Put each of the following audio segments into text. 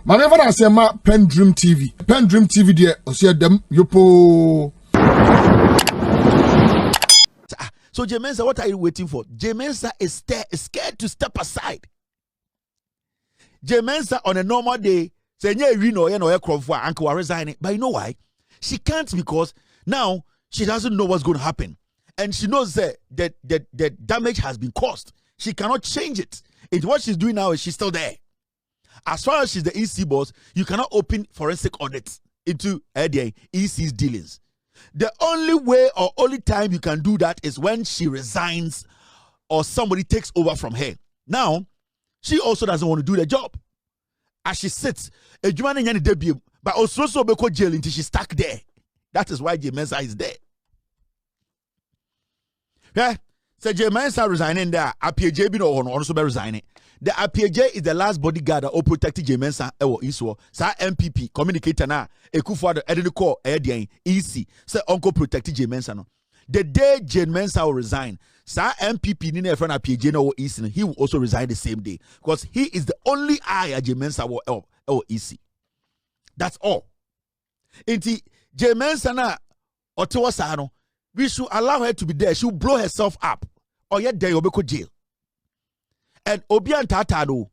My never I say ma PENDREAM TV. PENDREAM TV there. I see them yopo. So Jemensa, what are you waiting for? Jemensa is scared to step aside. Jemensa on a normal day say we know uncle are resigning. But you know why? She can't, because now she doesn't know what's going to happen. And she knows that the damage has been caused. She cannot change it. It's what she's doing now is she's still there. As far as she's the EC boss, you cannot open forensic audits into the EC's dealings. The only way or only time you can do that is when she resigns or somebody takes over from her. Now, she also doesn't want to do the job. As she sits, but also be jail until she's stuck there. That is why Jemensa is there. Yeah, so Jemensa resigning there. APJ no also be resigning. The APJ is the last bodyguard that protected Jemensa ewo iswo. Sa MPP communicator na Ekufuado edit call EC. Say uncle protected Jemensa no. The day Jemensa will resign, Sa MPP ni na friend APJ no EC, he will also resign the same day, because he is the only eye at Jemensa will EC. That's all. Inti Jemensa na otewa sa no, we should allow her to be there. She will blow herself up, or yet there will be jail. And Obian Tatado,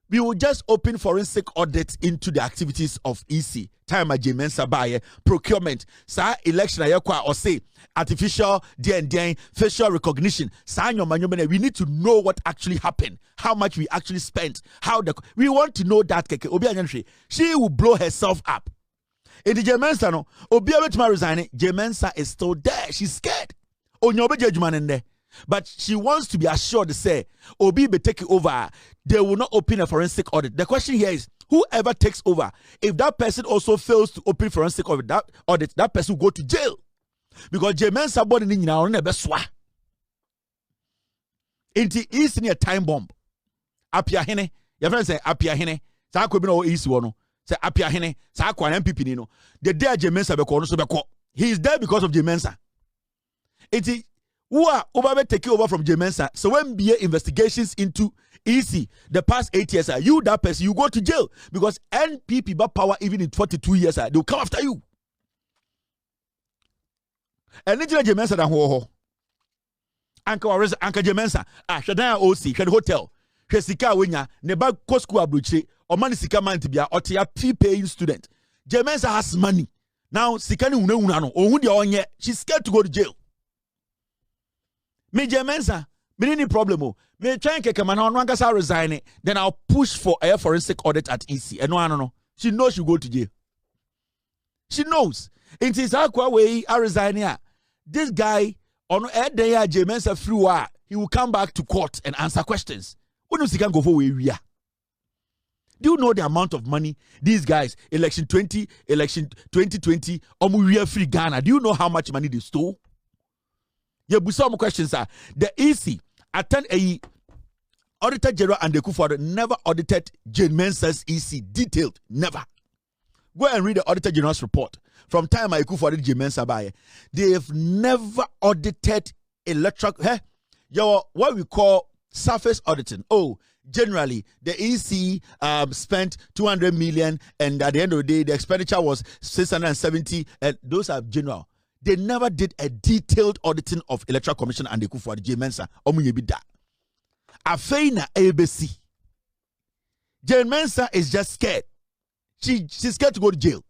we will just open forensic audits into the activities of EC. Time at Jemensa buy procurement, sa election or say artificial DNA, facial recognition. We need to know what actually happened, how much we actually spent, we want to know that. She will blow herself up. In the Jemensa no, Obian resigning, Jemensa is still there. She's scared. Onyobe judgment in there. But she wants to be assured to say, Obi be taking over, they will not open a forensic audit. The question here is, whoever takes over, if that person also fails to open forensic audit, that person will go to jail. Because Jemensa body ni now on the best swa. Inti is near time bomb. Apia hene, your friend say Apia hene, sa ko bi no is wono. Say Apia hene, sa ko an MPP ni no. The day Jemensa be ko no so be ko. He is there because of Jemensa. Inti who are over taking over from Jemensa. So when BA investigations into EC the past 8 years, you that person, you go to jail, because NPP but power even in 42 years, they will come after you. And then Jemensa da ho Anka Jemensa Shadan OC Shed Hotel Sika Wenya Neba Kosku Abruche or money Sika Mantibia or tia fee-paying student. Jemensa has money now. Sikani unano or who the she's scared to go to jail. Me Jemensa, me any problem. Me try and get man on Rankasa resigning, then I'll push for a forensic audit at EC. And no. She knows she'll go to jail. She knows. It is her way I resign here. This guy on a day Jemensa through he will come back to court and answer questions. When you can go for where we are. Do you know the amount of money these guys, election 2020, we are free Ghana? Do you know how much money they stole? Yeah, but some questions are the EC attend a Auditor General and the Kufuor never audited Jemensa's EC detailed, never. Go and read the Auditor General's report from time I Kufuor Jemensa by. They have never audited electoral. What we call surface auditing. Oh, generally the EC spent 200 million, and at the end of the day, the expenditure was 670, and those are general. They never did a detailed auditing of Electoral Commission and the Kufuor Jemensa. Omuyebida. Afeina ABC. Jemensa is just scared. She's scared to go to jail.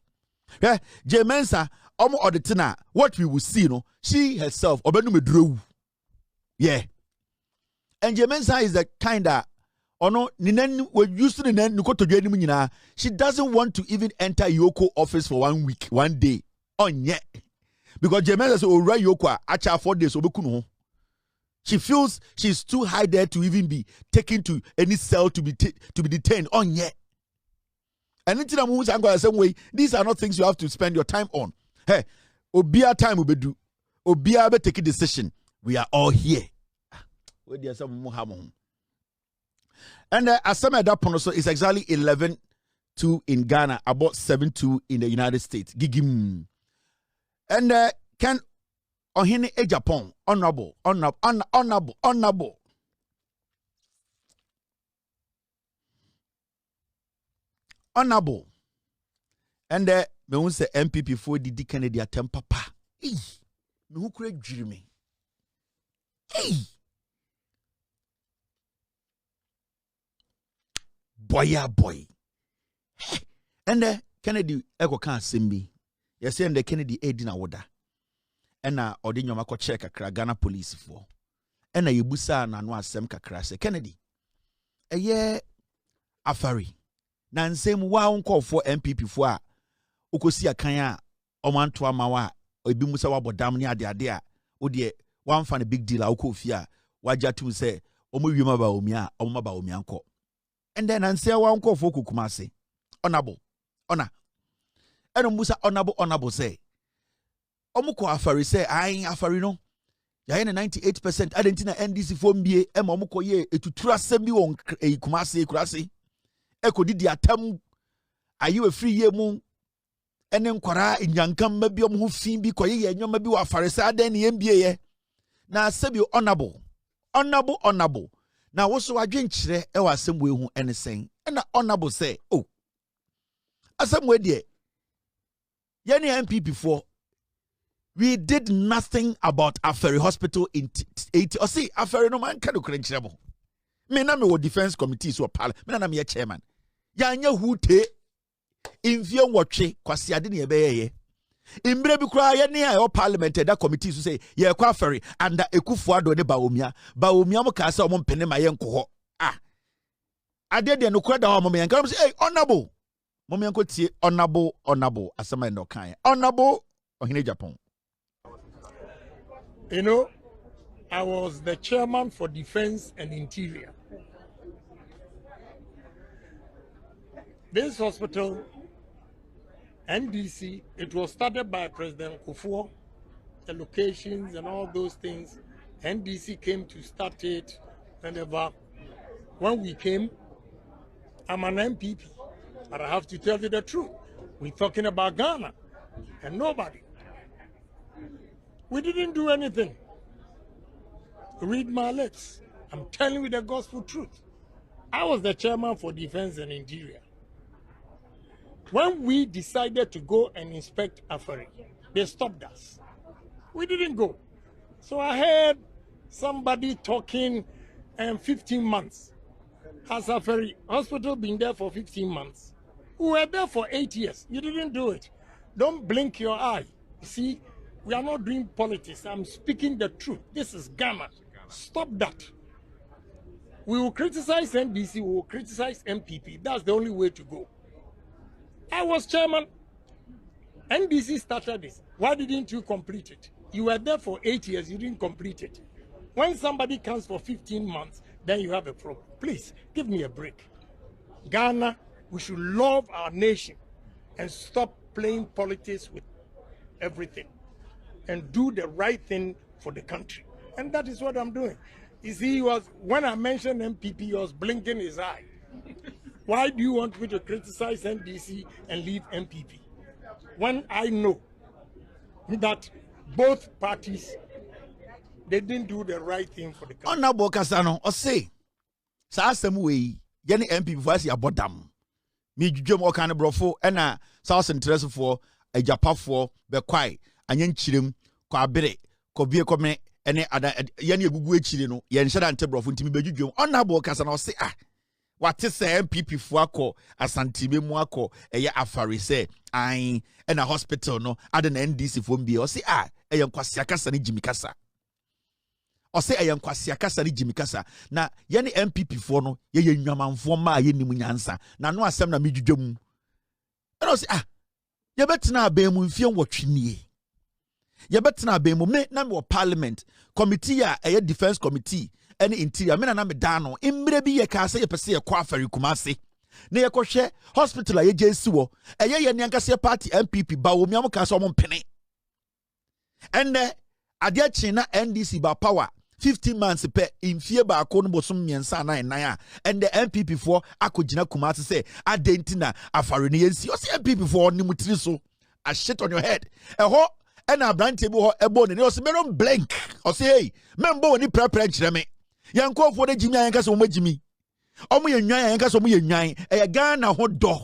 Yeah, Jemensa, auditina. What we will see, she herself, yeah. And Jemensa is the kind of, she doesn't want to even enter Yoko office for 1 week, 1 day. Yeah. Because Jemensa says, 4 days. She feels she's too high there to even be taken to any cell to be detained. Yeah. And the same way, these are not things you have to spend your time on. Hey, Obia time will be do. Obia be take a decision. We are all here. And as some at that point also, it's exactly 11-2 in Ghana, about 7-2 in the United States. Gigim. And can Ohini e Japan honorable. honorable. And me won say MPP for Didi Kennedy atem papa. Me who could dream me. Boy. And Kennedy eko kan sembi. Yes, and the Kennedy aid in order. And ordin your mako check a Ghana police for. And yebusa na no asem kakra se Kennedy. Afari. Na nsem wa unko for MPP for a ukosi akan a omanto amawa ebi musa wabodam ne ade a wo de wan fa ne big deal a ukofi a wajatu se omo wiema ba omi a omo ba omi anko. And then answer wa unko for kukumase. Honorable. Honor. Eno musa honorable say. Omuko afari say afari no. Ya 98% adentina NDC for MBA omuko ye etutura sembi won kumase kurase. Eko didi atam ayi free ye mu ene nkwara nyankam ma bi omho fin bi koye ye nyoma bi wa afari say aden ne MBA ye. Na sebi honorable. Na woso adwen kire e wa asem hu ene sen. Na honorable say, oh. Asem we de ye ne MPP for we did nothing about Aferi Hospital in 80. Or see, Aferi no man can do credential. Me na me wo defense committee so pal. Me na me chairman. Ya nya hu te invie wotwe kwase ade ne be ye. Imbre bi kura ye ne a parliament that committee so say ye kwa Aferi under Ekufuado ne Baomia. Baomia mo ka say o mo mpene ma ye nko ho. Ah. Ade de no kura da ho mo me nka say hey honorable. Mo me nko tie honorable asema no kan. Honorable Ohine Japan. You know, I was the chairman for Defense and Interior. This hospital, NDC, it was started by President Kufuor, the locations and all those things. NDC came to start it whenever. When we came, I'm an MPP, but I have to tell you the truth. We're talking about Ghana and nobody. We didn't do anything. Read my lips. I'm telling you the gospel truth. I was the chairman for Defense and Interior. When we decided to go and inspect Afari, they stopped us. We didn't go. So I heard somebody talking 15 months. Has Afari Hospital been there for 15 months? We were there for 8 years. You didn't do it. Don't blink your eye. You see, we are not doing politics. I'm speaking the truth. This is Ghana. Stop that. We will criticize NDC, we will criticize MPP. That's the only way to go. I was chairman. NDC started this. Why didn't you complete it? You were there for 8 years, you didn't complete it. When somebody comes for 15 months, then you have a problem. Please, give me a break. Ghana, we should love our nation and stop playing politics with everything. And do the right thing for the country. And that is what I'm doing. You see, when I mentioned MPP, he was blinking his eye. Why do you want me to criticize NDC and leave MPP? When I know that both parties, they didn't do the right thing for the country. Honorable Kasano, or say, Sassam way, Yenny MPP voice ya bodam. Me jum or kind of brofo, and South interest for a Japa for Bequai. Anyen chirim kwa bere ko bie ko me ene ada ye ne egugu echiri no ye nhada ntebro fo ntimi bedwudwom honorable kasa na se wate se MPP fo akọ asantibe mu akọ eye Afari se an ena hospital no ada na NDC fo mbie o se eye nkwase kasa ne jimi kasa o se eye nkwase kasa ne jimi kasa na ye ne MPP fo no ye nwamanfo ma ye nim nyansa na no asem na medwudwom ena o se ye betena abem mfie nwotwenie ye betena be mo me na me parliament committee a defense committee any interior me na me da no imbre bi ye ka se ye pese ye kwa Afari Kumase na ye kohwe hospital a ye jesi wo ye nyankase party MPP ba wo mi am ka so mo mpene enne ade achi na NDC ba power 15 months pe infie ba ko no bosom miensa na a and the MPP for akogina Kumase say adentina Afari ne yensi o say MPP for ni mutiri so a shit on your head ho and a brand table ebony was meron blank or say hey member ni prepare chireme yanko for the Jimmy yanka so mo Jimmy omo ye nwan yanka so mo ye nwan e Ghana ho do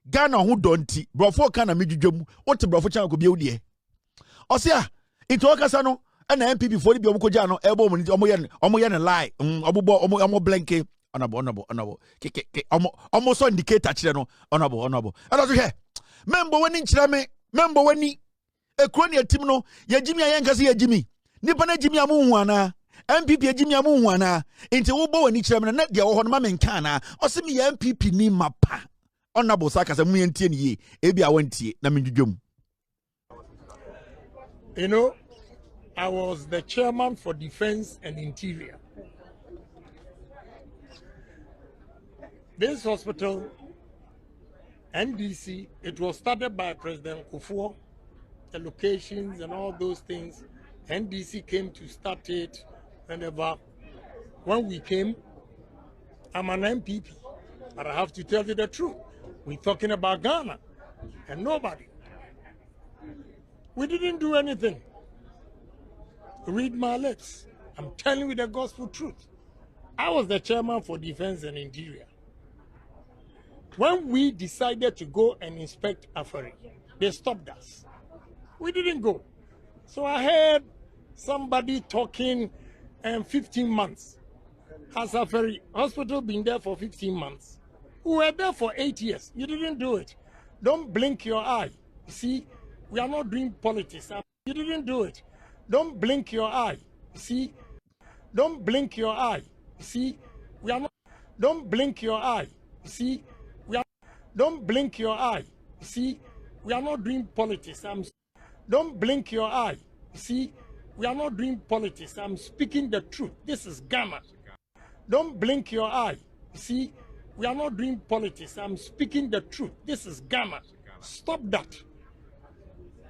Ghana who don't brofo kana midwum what brofo chan ko bia de osia into okasa no na MPP for bi omkoja no ebo omo ye ne lie omo blanke honorable ke omo so indicator kire no honorable and so here member wani nkira me member wani ekro ne team no ye jimi ayenka se ye jimi nipa na jimi amu ana MPP jimi amu ana inte wo bo wani kire me na de wo ho no ma menka na osimi ye MPP ni mapa honorable saka se mu yentie ne ye ebi a wantie na menjudwom. You know, I was the chairman for Defense and Interior. This hospital, NDC, it was started by President Kufuor. The locations and all those things, NDC came to start it whenever. When we came, I'm an MPP, but I have to tell you the truth. We're talking about Ghana and nobody. We didn't do anything. Read my lips. I'm telling you the gospel truth. I was the chairman for Defense and Interior. When we decided to go and inspect Afari, they stopped us. We didn't go. So I heard somebody talking 15 months. Has Afari Hospital been there for 15 months? We were there for 8 years. You didn't do it. Don't blink your eye. You see, we are not doing politics. You didn't do it. Don't blink your eye. You see, don't blink your eye. You see, we are not. Don't blink your eye. You see, we are. Don't blink your eye. You see, we are not doing politics. Don't blink your eye. You see, we are not doing politics. I'm speaking the truth. This is Ghana. Don't blink your eye. You see, we are not doing politics. I'm speaking the truth. This is Ghana. Stop that.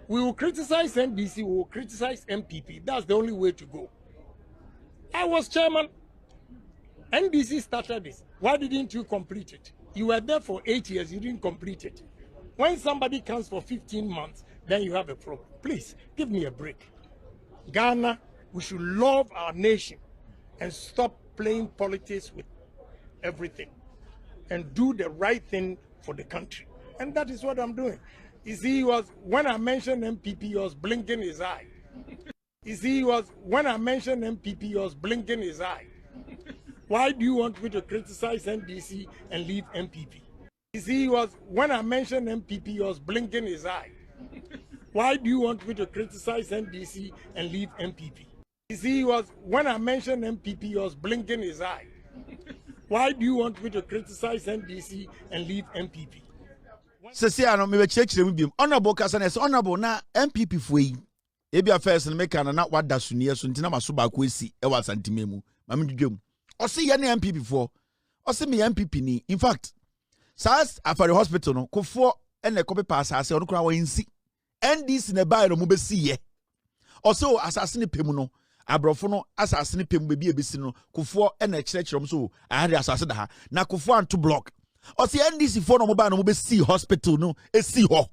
We will criticize NDC, we will criticize MPP. That's the only way to go. I was chairman. NDC started this. Why didn't you complete it? You were there for 8 years, you didn't complete it. When somebody comes for 15 months, then you have a problem. Please, give me a break. Ghana, we should love our nation and stop playing politics with everything and do the right thing for the country. And that is what I'm doing. You see, when I mentioned MPP, he was blinking his eye. You see, when I mentioned MPP, he was blinking his eye. Why do you want me to criticize NDC and leave MPP? You see, when I mentioned MPP, he was blinking his eye. Why do you want me to criticize NDC and leave MPP? You see, when I mentioned MPP, he was blinking his eye. Why do you want me to criticize NDC and leave MPP? Sesi ano me chechire mu biem honorable kasanes honorable na MPP foi ebi affairs no make na wada sunie so ntina maso ba ko esi e wa santime mu ma me dwedwem o se ye na MPP fo o se me MPP ni in fact SARS Afari hospital no kofo e na ekope pa asase ono kura wa nsi NDC na buy no mu be si ye o se o asase ne pemu no abrofo no asase ne pemu be bi ebesi no kofo e na kire mo so ahade asase da ha na kofo anto block. Or see NDC for no mobile no be see hospital no e see ho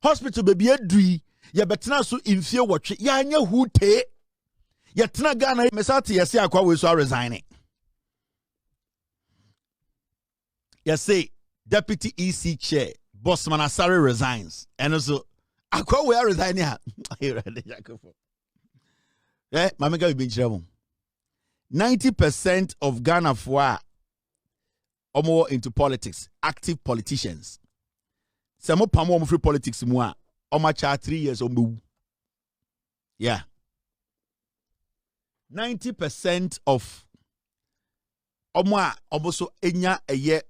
hospital baby adui ya betena so imfie wotwe ya anya hute ya tena Ghana mesati ya se akwa we so resign ya say deputy EC chair Bossman Asare resigns and also akwa we resign ha mamega be nchiramo 90% of Ghana for or more into politics, active politicians. Some more free politics more. Or my child 3 years or more. Yeah. 90% of or more almost a year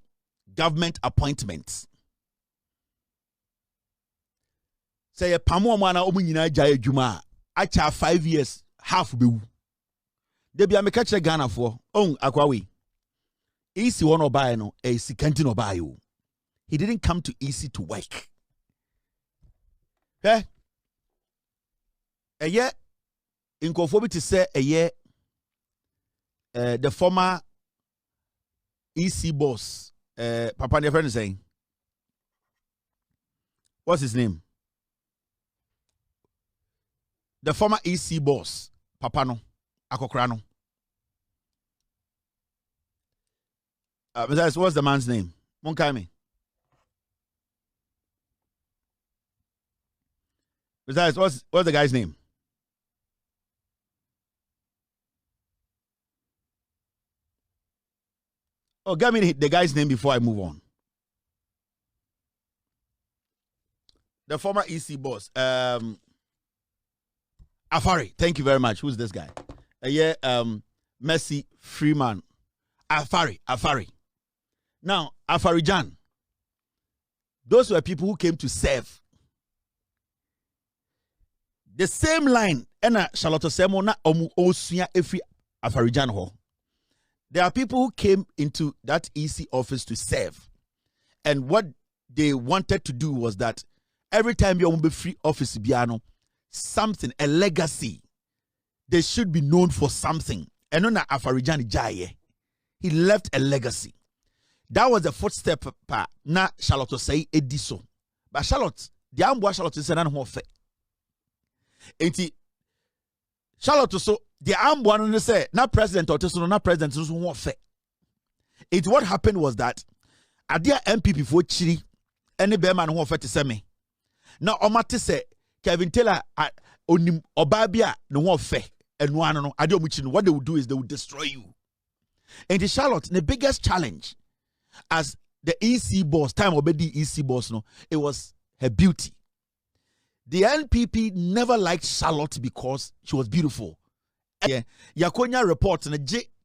government appointments. Say a pamo mana omunina jaya juma. I cha 5 years half be. They be a mekache Ghana for akwawi. EC one buy no a sikanti no buy you. He didn't come to EC to work. Eh? A year in conformity to say a year the former EC boss Papa your friend is saying. What's his name? The former EC boss, Papa no Akokrano. Besides, what's the man's name? Monkame. Besides, what's the guy's name? Oh, give me the guy's name before I move on. The former EC boss, Afari. Thank you very much. Who's this guy? Messi Freeman. Afari. Now, Afari Jan. Those were people who came to serve. The same line, Ena Charlotte Semo na omu osuya every Afari Jan ho. There are people who came into that EC office to serve. And what they wanted to do was that every time you be free office biano, something, a legacy, they should be known for something. And on Afarijan Jaye, he left a legacy. That was the footstep pa na Charlotte say ediso. But Charlotte, the amboa Charlotte say na ho fe. Enti Charlotte so the amboa no say na president or so na president so ho fe. It what happened was that adia MPP for chiri any be man ho fe te se me. Na omate se Kevin Taylor onim obabia no ho fe enu ano no ade omuchi no what they will do is they will destroy you. And the Charlotte the biggest challenge as the EC boss time obedi EC boss no it was her beauty. The NPP never liked Charlotte because she was beautiful. Yeah, Yakonya report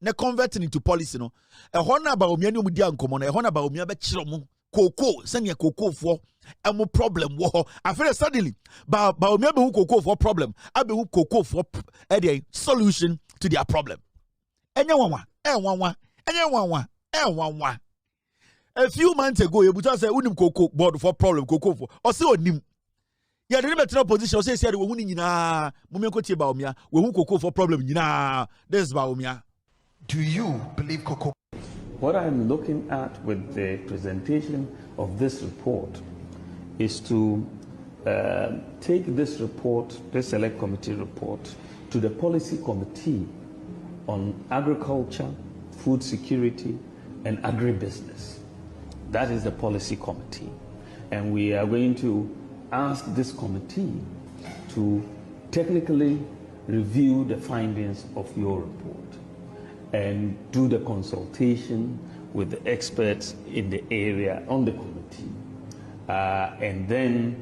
na converting into policy no. E hona ba omia ni omudi ankomo na e hona ba omia be kire mo koko senya koko for emo problem wo. I feel suddenly ba omia be hu koko for problem, abe hu koko for solution to their problem. Enye wanwa, a few months ago, you would say unim koko board for problem koko for or so nim. Yeah, the better position say we winning na mumeko tie ba omia, we hu koko for problem na this ba omia. Do you believe Cocoa? What I'm looking at with the presentation of this report is to take this report, this select committee report, to the policy committee on agriculture, food security, and agribusiness. That is the policy committee. And we are going to ask this committee to technically review the findings of your report and do the consultation with the experts in the area on the committee, and then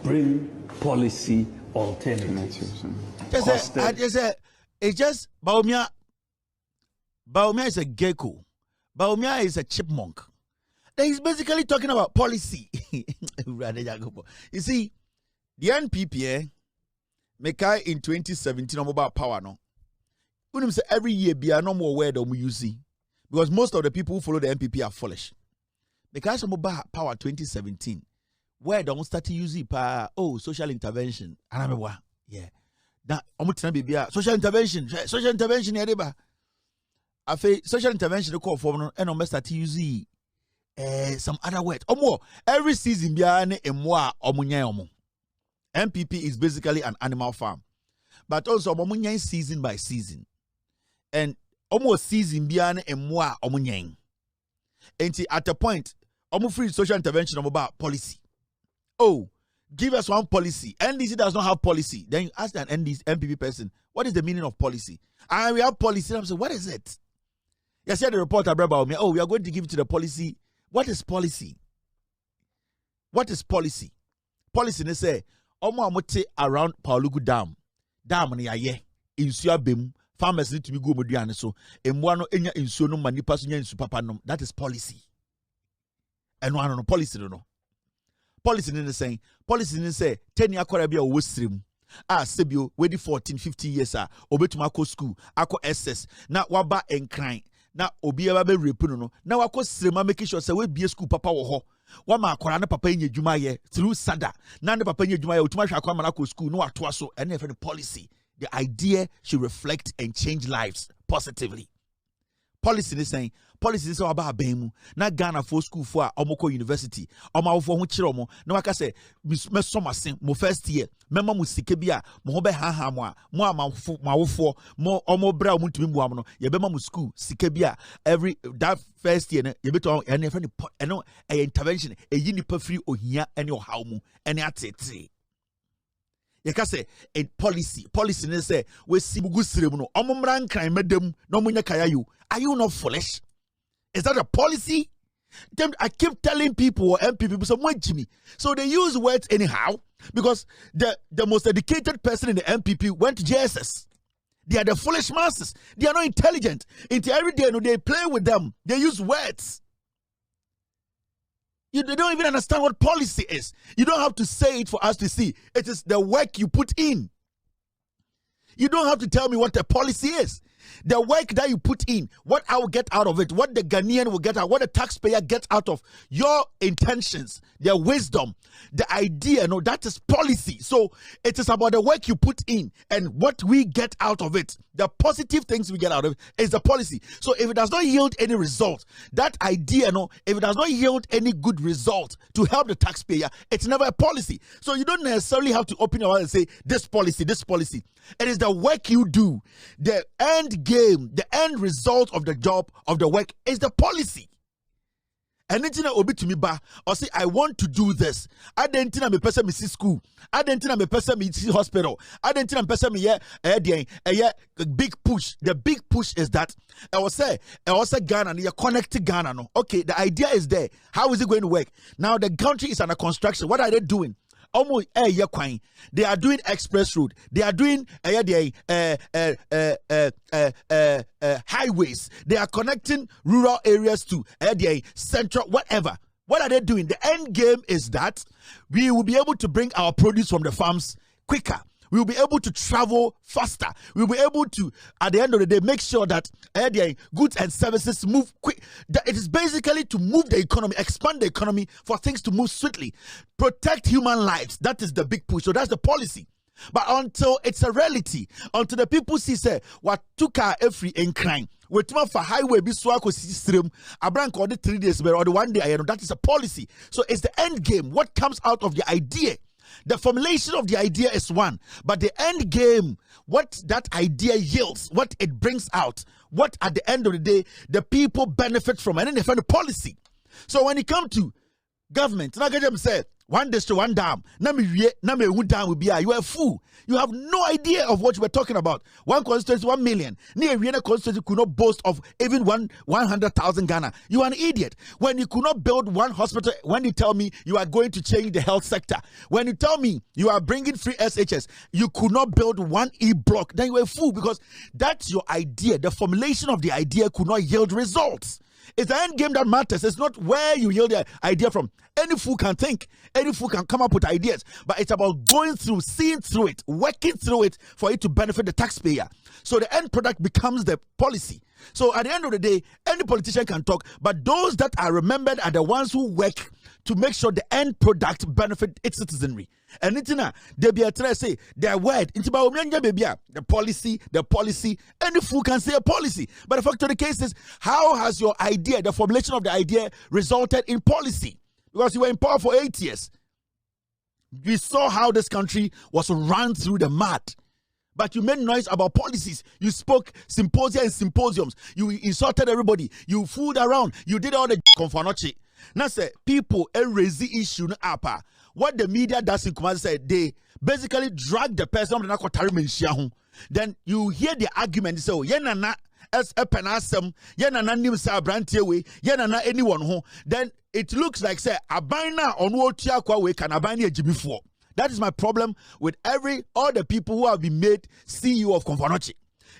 bring policy alternatives. It's just Baumia is a gecko. Baumia is a chipmunk. He's basically talking about policy. You see, the NPP, Mekai in 2017 about power no. When say every year be no more word on you see, because most of the people who follow the NPP are foolish. Because some about power 2017, where don't start to use it social intervention. And I'm like, yeah. Now social intervention yeah, I feel social intervention the call for and almost start to use some other word. Every season MPP is basically an animal farm. But also season by season. And almost season biane emwa omunyen. And at a point, free social intervention about policy. Oh, give us one policy. NDC does not have policy. Then you ask an MPP person, what is the meaning of policy? And we have policy. I'm saying, what is it? You said the reporter about me. Oh, we are going to give it to the policy. What is policy? What is policy? Policy, they say, amote around Paulugu Dam. Dam ni aye. Insua bem. Farmers need to be good with so. Emwano enya insuo no manipa so nya insu papa no. That is policy. And one no policy no. Policy in the saying, policy in the say 10 year korabia o wosrim. Sebio wedi 14 15 years obetuma akọ school akọ SS na waba enkran na obi aba be repu no na wakọ srema make sure say we bie school papa wo ho wa ma akora na papa nya dwuma ye through sada na ne papa nya dwuma ye otuma hwa akọ ma na akọ school no ato aso and every policy. The idea should reflect and change lives positively. Policy is saying, policy is about bemu. Na Ghana for school for omoko university. Oma for huchiromo. No waka say, me soma sing mo first year. Mema mu sikebia mo hobe ha mo ma mo omo bra mu ntumi mu amno. Ye bema mu school sikebia every that first year ye beto and e intervention e yi nipa free ohia ene ohaw mu ene atete. You can say a policy ne say we see bugusire mu no omumra nkran medam no munya kaya you. Are you not foolish? Is that a policy? Then I keep telling people or MP people so they use words anyhow because the most educated person in the MPP went to JSS. They are the foolish masses. They are not intelligent. Into every day, they play with them. They use words. They don't even understand what policy is. You don't have to say it for us to see. It is the work you put in. You don't have to tell me what the policy is. The work that you put in, what I will get out of it, what the Ghanaian will get out, what the taxpayer gets out of your intentions, their wisdom, the idea, that is policy. So it is about the work you put in and what we get out of it. The positive things we get out of it is the policy. So if it does not yield any result, that idea, if it does not yield any good result to help the taxpayer, it's never a policy. So you don't necessarily have to open your mouth and say, this policy, this policy. It is the work you do. The end game, the end result of the job, of the work is the policy. And then obi to me ba or say I want to do this. I didn't me person me see school. I didn't me person me see hospital. I didn't person me big push. The big push is that I was say Ghana and you connect Ghana no. Okay, the idea is there. How is it going to work? Now the country is under construction. What are they doing? Almost they are doing express road. They are doing highways. They are connecting rural areas to central, whatever. What are they doing? The end game is that we will be able to bring our produce from the farms quicker. We will be able to travel faster. We will be able to, at the end of the day, make sure that goods and services move quick. It is basically to move the economy, expand the economy for things to move swiftly. Protect human lives. That is the big push. So that's the policy. But until it's a reality, until the people see, say, what took our every in crime, with for highway, be swako system, a branch or the 3 days, or the 1 day, that is a policy. So it's the end game. What comes out of the idea? The formulation of the idea is one, but the end game, what that idea yields, what it brings out, what at the end of the day, the people benefit from, and then they find a policy. So when it comes to government, now get them say, one district, one dam, you are a fool. You have no idea of what you were talking about. One constituency, 1 million. Near Vienna constituency could not boast of even 100,000 Ghana. You are an idiot. When you could not build one hospital, when you tell me you are going to change the health sector, when you tell me you are bringing free SHS, you could not build one E-block, then you are a fool because that's your idea. The formulation of the idea could not yield results. It's the end game that matters. It's not where you yield the idea from. Any fool can think. Any fool can come up with ideas. But it's about going through, seeing through it, working through it for it to benefit the taxpayer. So the end product becomes the policy. So at the end of the day, any politician can talk, but those that are remembered are the ones who work to make sure the end product benefit its citizenry. And it's they be a try say their word the policy, any fool can say a policy. But the fact of the case is, how has your idea, the formulation of the idea, resulted in policy? Because you were in power for 8 years. We saw how this country was run through the mud. But you made noise about policies. You spoke symposia and symposiums. You insulted everybody. You fooled around. You did all the confonochi. Now say people raise the issue up. What the media does in Kumasi say, they basically drag the person on the then you hear the argument, say, oh, yenana as a penasem, yenana nim sa brantewe, yenana anyone who, then it looks like say abina on what tiakwa we can abani Jimmy for. That is my problem with all the people who have been made CEO of Konfanochi.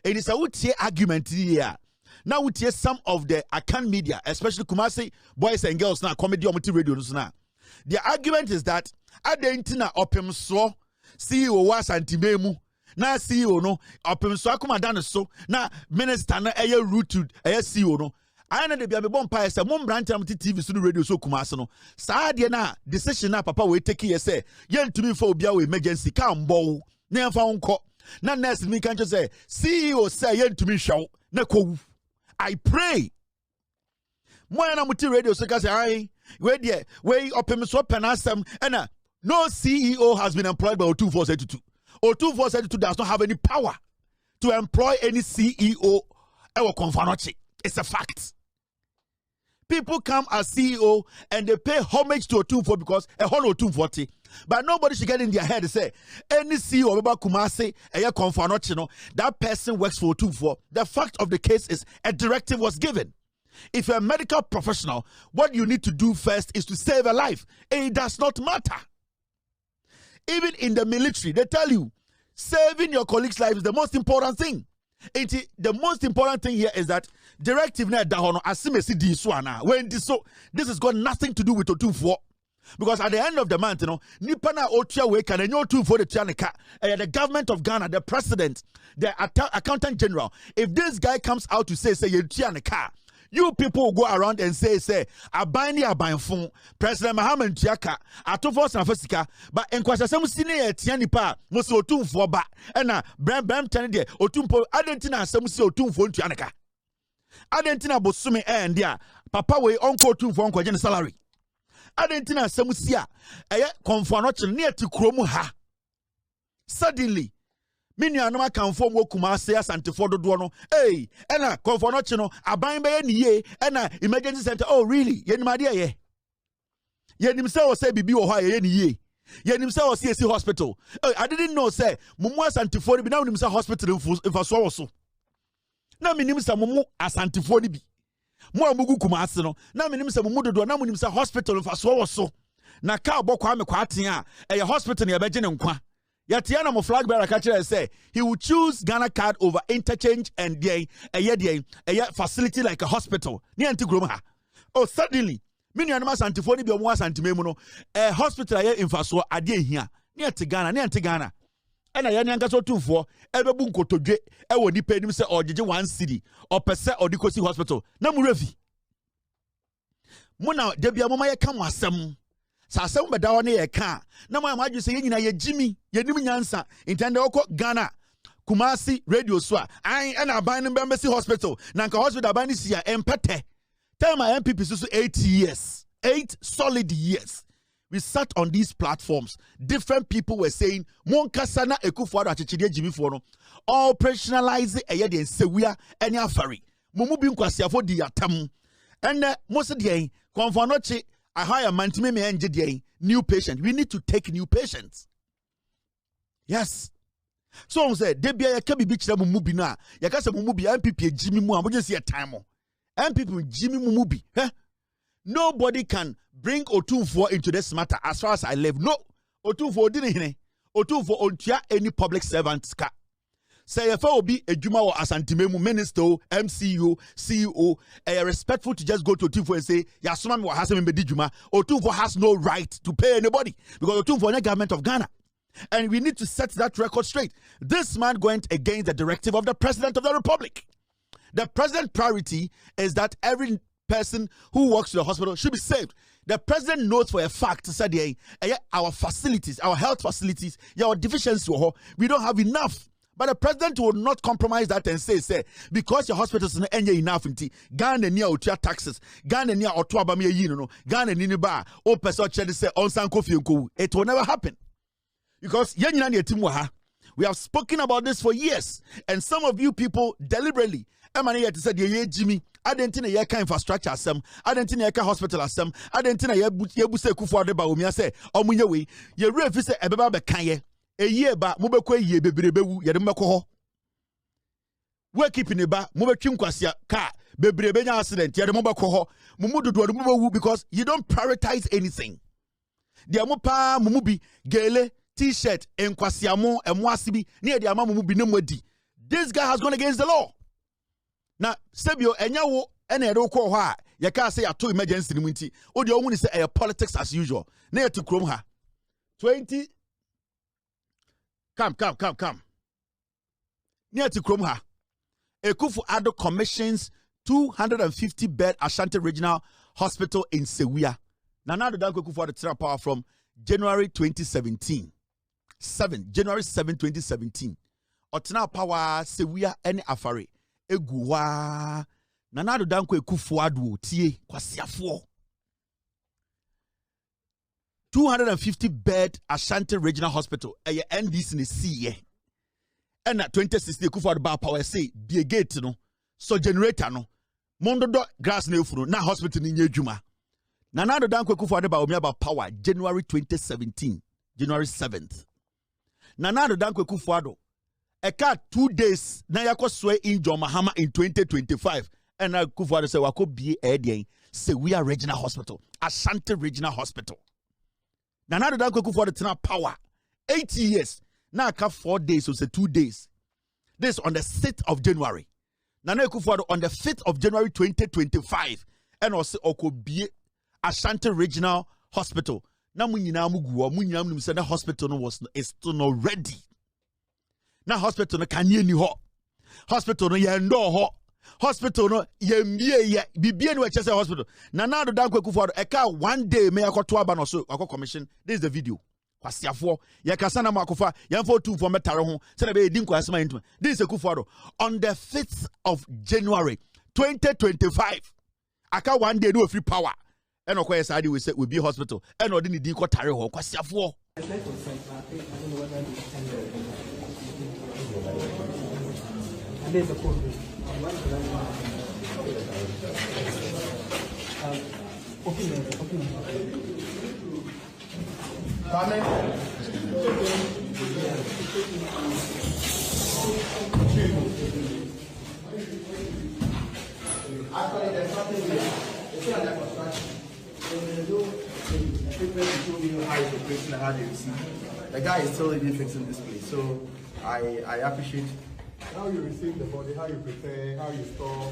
It is a utie argument here. Now we hear some of the Akan media, especially Kumasi boys and girls now, comedy on radio now. The argument is that Adentina opem so CEO was antimemu. Na CEO no opem so akumadana so na minister na eye rooted CEO no. I know the be bomb pie say mom branch am TV so radio so Kumasi no. Saa de na decision na papa we take here say yen to me for obia we emergency can bow na fa unko. Na nurse me can just say CEO say yen to me show na ko. I pray. Moya na muti radio so ka say ai we there we opem so penasem and no CEO has been employed by O2472. O2472 does not have any power to employ any CEO or Konfanochi. It's a fact. People come as CEO and they pay homage to Otumfuo because a whole Otumfuo. But nobody should get in their head and say, any CEO about Kumasi, that person works for Otumfuo. The fact of the case is a directive was given. If you're a medical professional, what you need to do first is to save a life. And it does not matter. Even in the military, they tell you, saving your colleague's life is the most important thing. The most important thing here is that directive na dahono asimesi di so ana when this has got nothing to do with Otumfuo, because at the end of the month, nipa na otua we kan enyo Otumfuo de tua ne ka the government of Ghana, the president, the accountant general. If this guy comes out to say ye tua ne ka, you people go around and say abani abanfo President Mahaman Tiaka atofo sanfasika, but enkwasasem sine etia nipa mo se Otumfuo ba na bram tane de Otumfuo adentina asem se Otumfuo ntua ne ka adentina bosome dia papa we onko Otumfuo nkwaje ne salary adentina asem si a eye konfo no kye ne ati kromu ha suddenly Minu aka mfo mo Kumasi asantefo dodo no ena konfo no chi no aban be ye ena emergency center. Oh really? Yenimade ye yenim se o se bibi wo ha ye ni ye yenim se o se hospital. I didn't know say mumu asantefo bi na unim se hospital infaso wo so na minim se mumu asantefo ni bi mo amugu Kumasi no na minim se mumu dodo na munim se hospital infaso wo so na ka obokwa me kwa aten a hospital ne ebeje ne nkwa. Yatiana mo flag bearer catcher say he would choose Ghana card over interchange and a facility like a hospital. Ni anti ha. Oh, suddenly, many animals antifoni be almost antimemuno. A hospital aye infaso ade here. Ni anti Ghana. And I yanka so 2-4. Ebebu nkotodwe. Ewo ni pe nim se ojeje 1 city or pese or dikosi hospital. Na mu revi. Muna debia mama ye kam asem. Sasem beda woni ye ka na mo amaju se yenyina ye jimi ye nim nyansa intende oko Ghana Kumasi radio so an na ban no bemesi hospital na nka hospital ban si ya empete tell my MPP so 8 years 8 solid years we sat on these platforms. Different people were saying monkasa na ekufuado achechide jimi fo no operationalize eye de sewia ene afari mumu bi nkwasiafo di atam ene most de konfonochi I hire mantime me enje new patient. We need to take new patients. Yes. So I said, debia ya kebi bi kire mumu bi na. Ya ka se mumu bi MPP jimi mu am just see time mo. MPP jimi mumu bi. Nobody can bring Otumfuo into this matter as far as I live. No. Otumfuo didn't hine. Otumfuo ontua any public servants ka. Say if I will be a Juma or Asantimemu minister, MCU, CEO, respectful to just go to Otumfuo and say, Yasuma wa hasem mbedi Juma. Otumfuo has no right to pay anybody because Otumfuo is the government of Ghana. And we need to set that record straight. This man went against the directive of the President of the Republic. The President's priority is that every person who works in the hospital should be saved. The President knows for a fact that our facilities, our health facilities, our deficiency, we don't have enough. But the president will not compromise that and say, because your hospitals are not enough, Ghana near Otua taxes, Ghana near Otua Bamia Yino, Ghana Niniba, O Peso Chedi say, on Sankofi. It will never happen. Because we have spoken about this for years, and some of you people deliberately, Emmanuel said, Jimmy, I didn't think a infrastructure as some, I didn't think a hospital as some, I didn't think a Yabuse Kufu de Baumia say, Omunyawi, ye refuse a Baba Kanye. A year ba mubekwe ye bebrebe ye de meko we keeping ba mubetwim kwasia car bebrebe nya accident ye de mubeko ho mumudodo de mubewu because you don't prioritize anything. De amopa mumubi gele t-shirt enkwasia mo emo asibi ne de ama mumubi ne mwadi. This guy has gone against the law. Na sebio enya wo ene de ko ho a ye ka say ato emergency ni munti o de ohun ni say politics as usual na ye to krom ha 20 Come. Near to Kromha. Ekufu-Addo commissions 250-bed Ashanti Regional Hospital in Sewia. Nana do danko Ekufu-Addo tira power from January 2017. January 7, 2017. Otina power Sewia ene afare. Eguwa. Nana do danko Ekufu-Addo tie kwasiafo. 250-bed Ashanti Regional Hospital. NDC in the sea. And at 2016, Ekufu-Addo power say be a gate no, so generator no. Mondo do grass na efunu na hospital ni nyejuma. Nana do Dankwa Akufo-Addo ba omi about power January 2017, January 7th. Nana do Dankwa Akufo-Addo eka 2 days na yakoswe in John Mahama in 2025 and na Akufo-Addo say wako bie edien say we are regional hospital, Ashanti Regional Hospital. Nana do Dankwa Akufo-Addo tena power 80 years. Now aka 4 days so say 2 days. This on the 6th of January. Nana Akufo-Addo on the 5th of January 2025 and also okobie Ashanti Regional Hospital. Na munyina muguo munyina mnim say the hospital no is still not ready. Na hospital no kanye ni ho. Hospital no yendo ho. Hospital no yembie ye bibie no eche say hospital. Na do Dankwa Akufo-Addo eka 1 day me akoto aba no so akọ commission. This is the video. Kwasiafo ye kasa na makofa yemfo 2 for metare ho say na be di nkwasema intima. This is Akufo-Addo on the 5th of January 2025. Aka 1 day no free power. And of course, we say we be hospital. And we didn't go tare ho kwasiafo. There's a code. Actually, there's something here. It's not like construction. When they do equipment to show you how it's operating and how they receive. The guy is still even fixing this place. So I appreciate how you receive the body, how you prepare, how you store,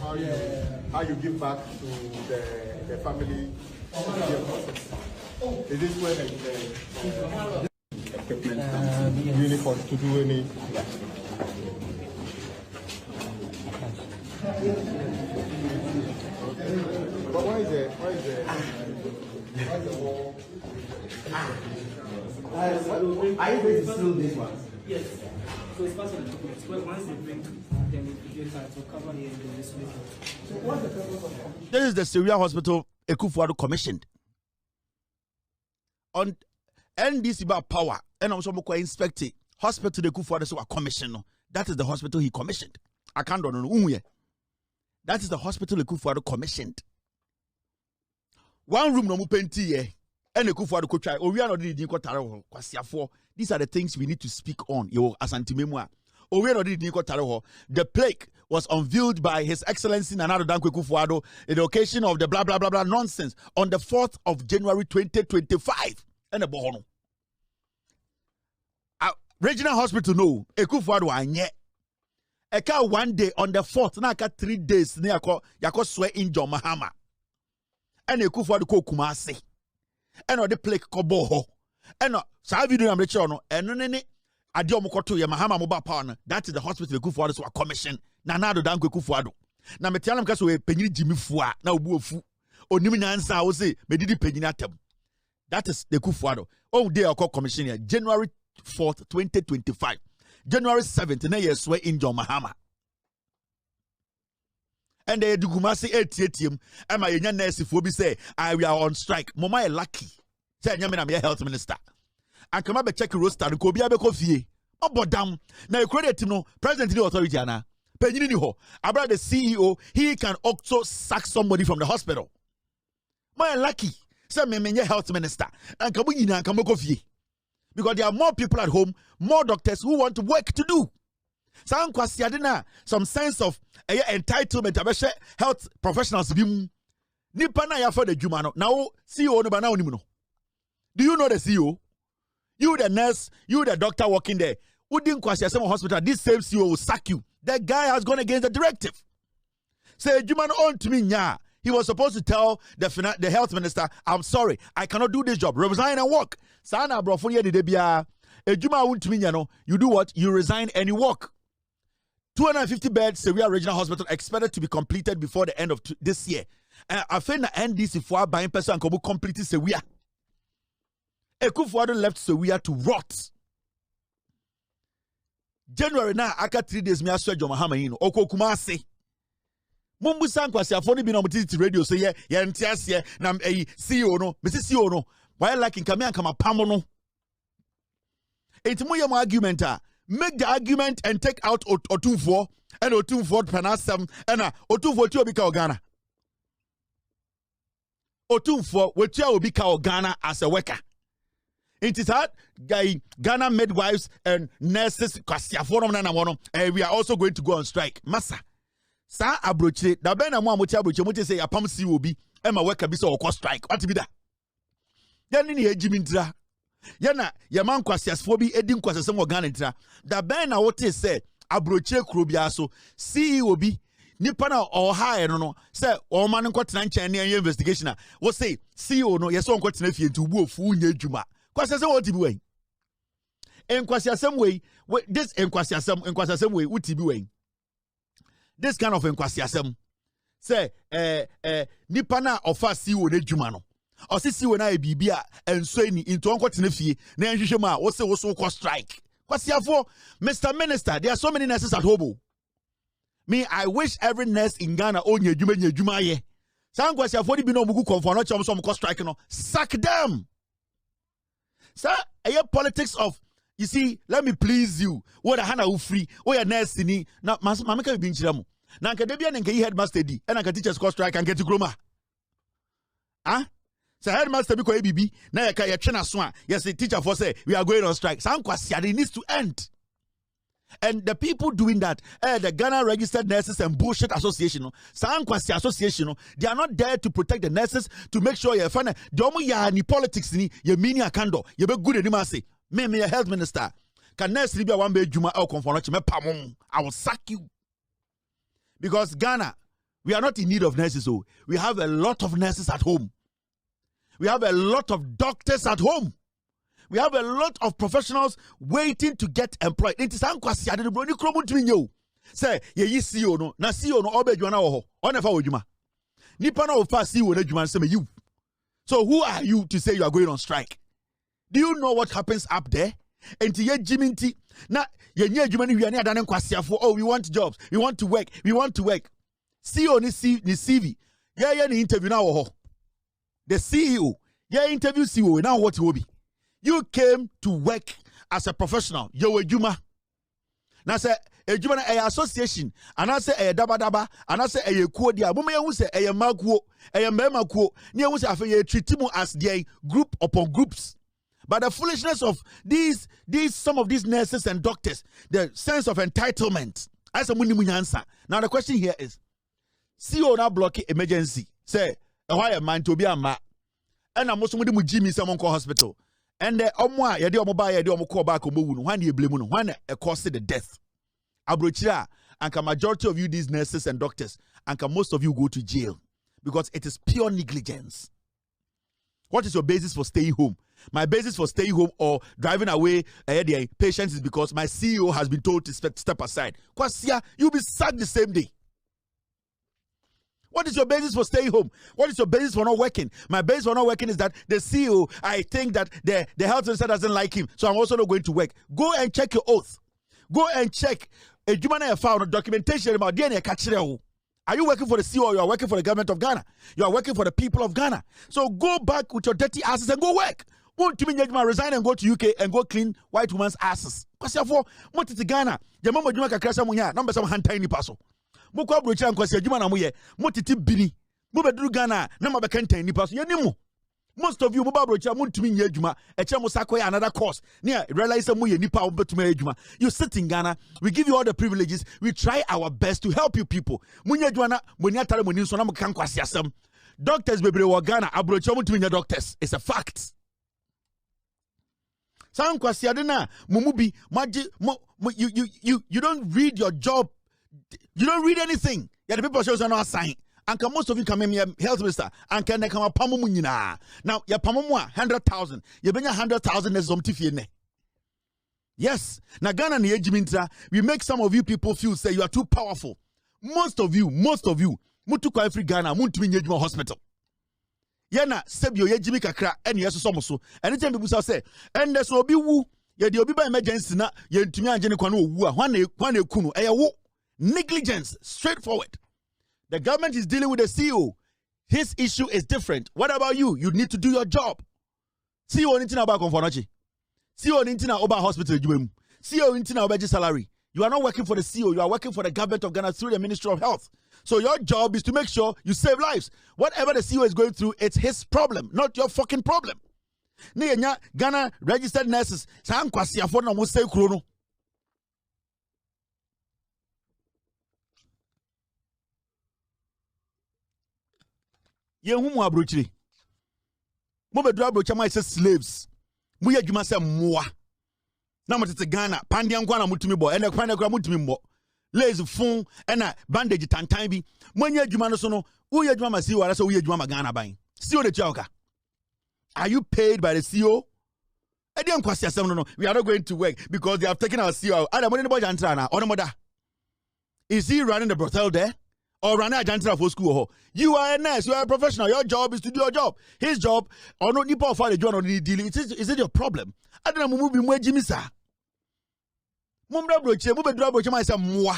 how you give back to the family. Is this where the equipment comes? Uniform to do any? But why is the wall? Are you going to seal this one? Yes. So it's part of the documents. Well, once they bring them to cover the solution. So what's the purpose of This is the Syria Hospital Akufo-Addo commissioned. On NDC about power, and also inspect it. Hospital the Akufo-Addo so a commission. That is the hospital he commissioned. I can't know. That is the hospital Akufo-Addo commissioned. One room no mu penti ye. And Akufo-Addo ko try. We are not doing ko kwasiafo. These are the things we need to speak on. Yo asantimemwa. We are not doing ko tare. The plaque was unveiled by His Excellency Nana Dankwa Akufo-Addo in the occasion of the blah blah blah blah nonsense on the 4th of January 2025. And the bohono. Regional Hospital no. Akufo-Addo anye. Eka 1 day on the 4th. Na aka 3 days. Ni yako swear in John Mahama. And Akufo-Addo ko Kumasi. And the plaque ko boho. And sa video am lecture no. And no ade omokoto ye Mahama mobile power. That is the hospital Akufo-Addo so a commission. Nana Dankwa Akufo-Addo. Na metialam ka so we penyini Jimmy Fua na obu ofu. Onim nyansa wo se medidi penyini atem. That is the Akufo-Addo. Oh day I call commission here January 4th 2025. January 7th na ye swear in John Mahama. And the Dugumasi 88 ama yenya nurse fo bi say we are on strike. Mama lucky. Say nyame na me health minister. And come be check roster ko bia be ko fie. Obodam na e credit no president the authority ana. Penyini ni ho. Abra the CEO, he can also sack somebody from the hospital. My lucky. Say me menye health minister. And kabu nyina kan ko fie. Because there are more people at home, more doctors who want work to do. Some sense of entitlement about health professionals. Nipa na ya for the jumano. Now CEO no ba na onimu no. Do you know the CEO? You the nurse, you the doctor working there. Udin kwasi some hospital. This same CEO will sack you. That guy has gone against the directive. Say jumano on to me nya. He was supposed to tell the health minister, I'm sorry, I cannot do this job. Resign and work. Sana brofo ye de bia. Ejuma won't me no. You do what? You resign and you work. 250 beds, Syria Regional Hospital expected to be completed before the end of this year. I think the NDC for buying person can complete Syria. Akufo-Addo left Syria to rot. January now, after 3 days, me aswe John Mahama yino. Oko Kumasi. Mumbu sankwasi afoni bi na mutiti radio say ye ntiase na CEO no. Mesi CEO no. Why like in kame ankama pamo no. Etimu ye mo argument make the argument and take out Otunfo and Otunfo penal 7 and Otunfo ti obi ka Ghana. otumfo wetua obi ka Ghana as a worker. It is that Ghana midwives and nurses and we are also going to go on strike. Massa. Sa abroche da ben na mo amochi abroche mo say apam si obi e ma worker bi say okọ strike. What be that? Then ni ejimi ntira. Ya na ya man kwasiasfo bi edi nkwasasem wo Ghana ntira. Da ben na wote say abroche kuro bia so CEO bi nipa na ọha no no say o man nkotena nchen na investigation a wo say CEO no yeso nkotena fie nti ubu ofu nya adwuma. Kwasiasem wo tibi wen. Enkwasiasem we this enkwasiasem we utibi wen. This kind of enkwasiasem say nipa na ofa CEO na adwuma no. O si CEO na bibia enso ni into nkotena fie na nhwehwe ma wo say wo so ko strike. Kwasiafo, Mr. Minister, there are so many nurses at home. Me, I wish every nurse in Ghana own ye juma ye. San kwasiafo di bi no mugu konfo no chom so mko strike no. Sack them. Sir, politics of, you see, let me please you. What a hana u free. Oh ya nurse ni. Na mameka bi nchira mu. Na nka debia nka yi headmaster di. E na nka teachers ko strike and get to groma. Ah? So headmaster bi ko ABB na ya train aso a yes the teacher for say we are going on strike. San kwasia it needs to end. And the people doing that, the Ghana Registered Nurses and Bullshit Association, no, San kwasia association, no, they are not there to protect the nurses to make sure you find domo ya ni politics ni ye mini akando ye be good anima say me a health minister can nurse be one be juma or conformity me pamon I will sack you. Because Ghana, we are not in need of nurses, so we have a lot of nurses at home. We have a lot of doctors at home. We have a lot of professionals waiting to get employed. It is ankwasi ade bro ni kromo twin yo. Say ye yi CEO no, na CEO no obe dwana wo ho. Onefa odwuma. Nipa na ofa CEO na dwuma say you. So who are you to say you are going on strike? Do you know what happens up there? Enti ye jiminti na ye nye adwuma ni wiane adane nkwasiafo. Oh, we want jobs. We want to work. We want to work. CEO ni CV. Ye ni interview na wo ho. The CEO, your interview CEO, now what will be? You came to work as a professional. You were Juma. Now say a Juma association, and I say a daba, and I say a quodia. Mummy will say a maguo, a memakuo. Near was a treat him as the group upon groups. But the foolishness of these some of these nurses and doctors, the sense of entitlement. As a muni answer. Now the question here is: CEO now block emergency. Say. Why a man to be a ma and I'm also with Jimmy Samon Hospital and the Omwa Yadi Omobaya Omo back on one year blame one a cause the death. Abrochia and majority of you these nurses and doctors and most of you go to jail because it is pure negligence. What is your basis for staying home? My basis for staying home or driving away the patients is because my CEO has been told to step aside. Kwasia, you'll be sacked the same day. What is your basis for staying home? What is your basis for not working? My basis for not working is that the CEO, I think that the health minister doesn't like him, so I'm also not going to work. Go and check your oath. Go and check a human found documentation about DNA. Are you working for the CEO or you are working for the government of Ghana? You are working for the people of Ghana. So go back with your dirty asses and go work. Want to mean resign and go to UK and go clean white woman's asses. Because therefore, what is Ghana? The moment you make a crash, number some hand tiny parcel. Mukwa brocha nkwasi adwuma na moye motiti bini mo beduru Ghana na mabekanta nipa so yenimu most of you mo ba brocha mo ntumi nya adwuma eche mo sakoy another course near realize mo ye nipa obetuma adwuma. You sit in Ghana, we give you all the privileges, we try our best to help you people. Munya adwuma na moni atare moni nso na mo kan kwasi asem. Doctors bebre wo Ghana abrocha mo ntumi nya doctors. It's a fact. San kwasi ade na mumubi you don't read your job. You don't read anything. Yeah, the people shows are not sign. And most of you come in here, health minister, and can they come up pamumunina. Now, ya pamumwa 100,000. You bring 100,000 as something. Yes. Now Ghana ni ejimintra, we make some of you people feel say you are too powerful. Most of you, mutu kwa every Ghana, muntu minye hospital. Yana sebio yejimi kakra, and yes so so. Anytime people say, and there's obi wu, ye di obi ba emergency na ye ntumi anjene kwa no wu a, wane kunu, wo. Negligence, straightforward. The government is dealing with the CEO. His issue is different. What about you? You need to do your job. CEO nintina about conformity. CEO nintina about hospital. CEO nintina about salary. You are not working for the CEO. You are working for the government of Ghana through the Ministry of Health. So your job is to make sure you save lives. Whatever the CEO is going through, it's his problem, not your fucking problem. Ghana registered nurses. Yehumu abrochiri. Mo bedura abrocha ma say slaves. Mo ye adwuma say moa. Na mo tete Ghana, pandian kwa na mutumi bo. Ene kwa na kwa mutumi mbo. Lays fun ena bandage tantan bi. Mo nya adwuma no so no, wo ye adwuma ma CEO ara so wo ye adwuma ma Ghana ban. CEO de tuaoka. Are you paid by the CEO? We are not going to work because they have taken our CEO. Is he running the brothel there? Or running a jantra for school? You are a nurse, you are a professional. Your job is to do your job. His job, or not nipo for the job or the deal. Is it your problem? I don't know, move more Jimmy sir. Mumra broche, move a drop broche myself moi.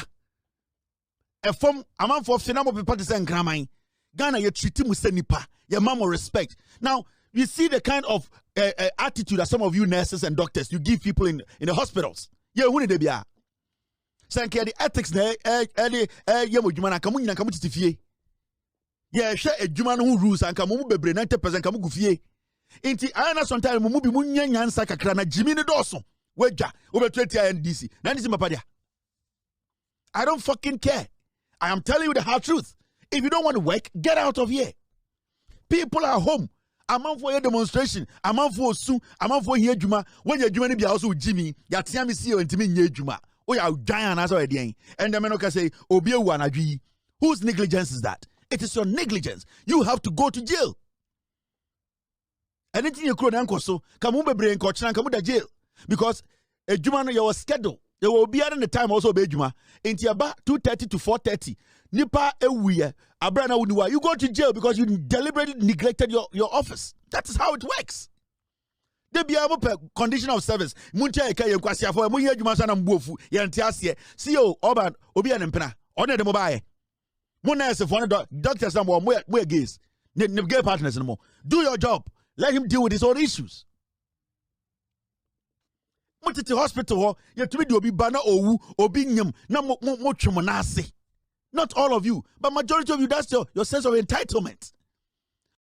A form a man for phenomenal partisan grammy. Ghana, you treat him with nipa. Your mama respect. Now, you see the kind of attitude that some of you nurses and doctors you give people in the hospitals. Yeah, who need they be? Sanke the ethics na yemo djuma na kamu nyina kamu titifie. Yeah, share adwuma no rules and kamu bebre 90% kamu gufie. Inti ana sometimes mu bi munya nyansa kakra na jimi ne doso. Wedja, obetu etia NDC. Na ndisi mapadia. I don't fucking care. I am telling you the hard truth. If you don't want to work, get out of here. People are home. I'm on for a demonstration. I'm on for soon. I'm on for here juma. When you're doing it, also Jimmy. You see me see you and to me juma. Oh, you're dying as already. And the man can say, Obi Wanagi. Whose negligence is that? It is your negligence. You have to go to jail. Anything you could uncle so come on, brain coach and come to jail because a juma no your schedule. There will be at the time also be juma. Into about 2:30 to 4:30. Nipa ewiye abrana wuniwa. You go to jail because you deliberately neglected your office. That is how it works. They be able per condition of service. Muncha eka ye kwasi afo mu ye adwuma so na mbuofu ye nte ase. CEO oban obi anempena. One de mobaye. Mo nurse for doctors na mo gays. Ne gay partners no more. Do your job. Let him deal with his own issues. Mutiti hospital ho ye tumi di obi bana owu obi nyam na mo twemo na ase. Not all of you, but majority of you, that's your sense of entitlement.